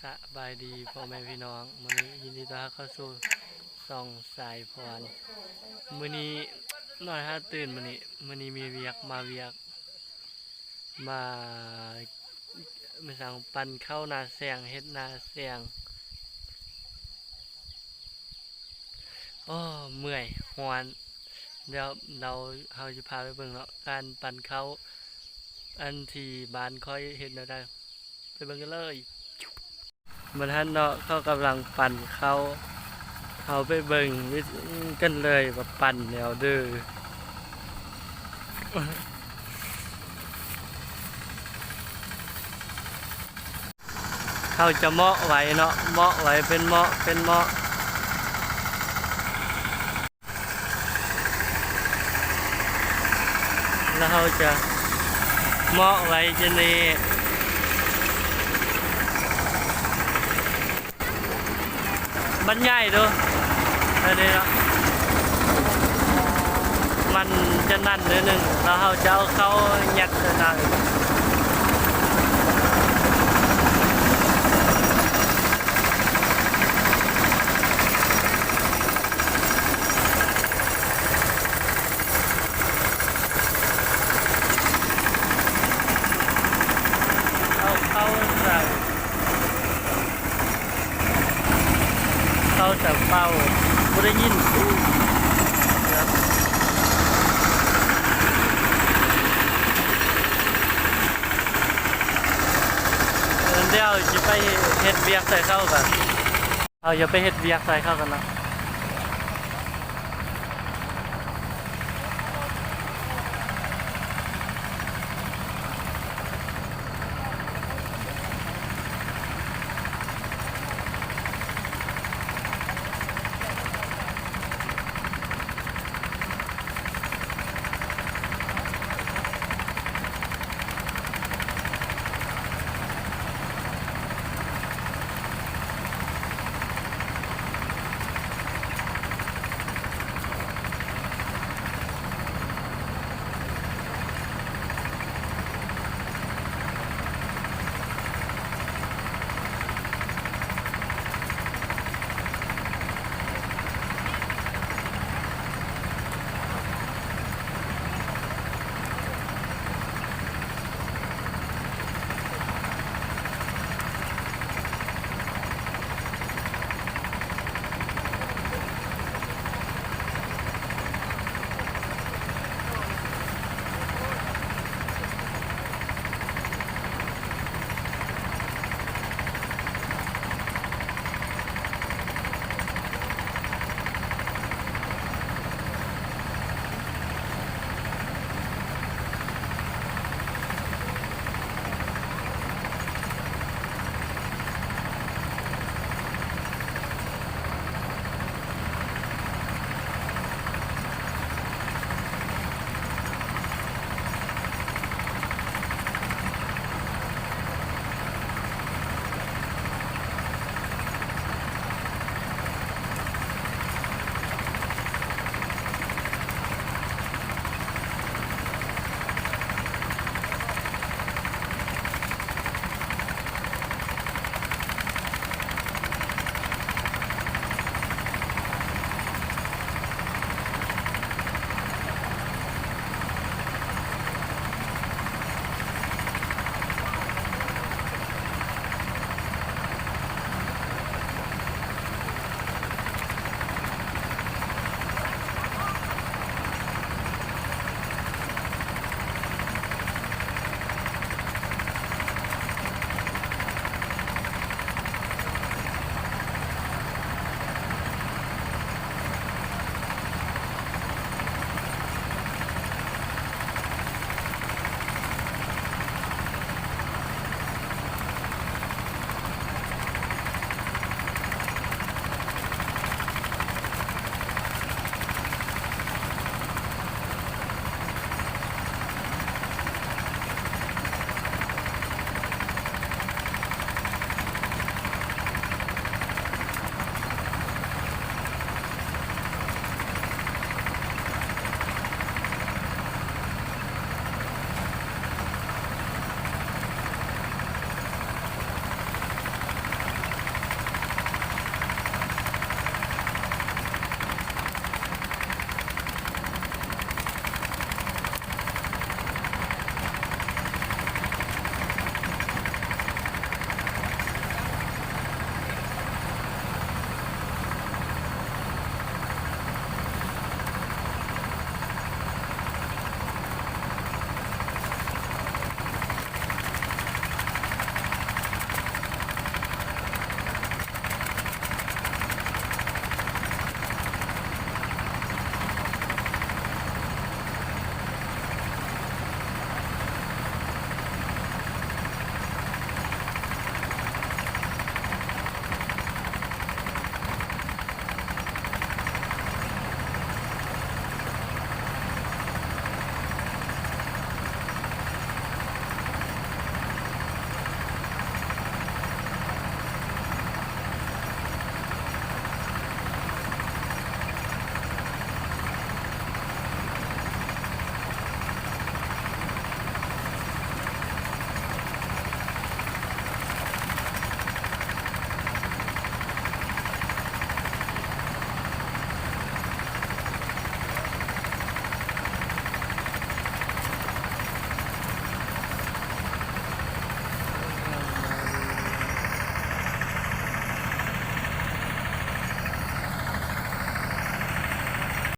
สบายดีพ่อแม่พี่น้องมื้อนี้ยินดีต้อนรับเข้าสู่ส่องสายพรมื้อนี้น้อยหาตื่นมื้อนี้มีเวียกมามามาสั่งปั่นข้าวนาแซงเฮ็ดนาแซงโอ้เมื่อยฮ้อนเดี๋ยวเฮาจะพาไปเบิ่งเนาะการปั่นข้าวอันที่บ้านค่อยเฮ็ดแนวใดไปเบิ่งกันเลยมื้อนั้นเนาะเขากำลังปั่นข้าวเอาไปเบิ่งวิธีกันเลยว่าปั่นแนวเด้อเขาจะเหมาะไว้เนาะเหมาะไว้เป็นเหมาะแล้วเขาจะเหมาะไว้จะนี่บรรยายดูอันนี้เนาะมันจะนั่นนิดนึงแล้วเขาจะเอาเข้ายัดในนั้นเข้าใส่เข้าแต่เป้าไม่ได้ยินครับเดี๋ยวจะไปเฮ็ดเวียกใส่เข้ากันเอาอย่าไปเฮ็ดเวียกใส่เข้ากันนะ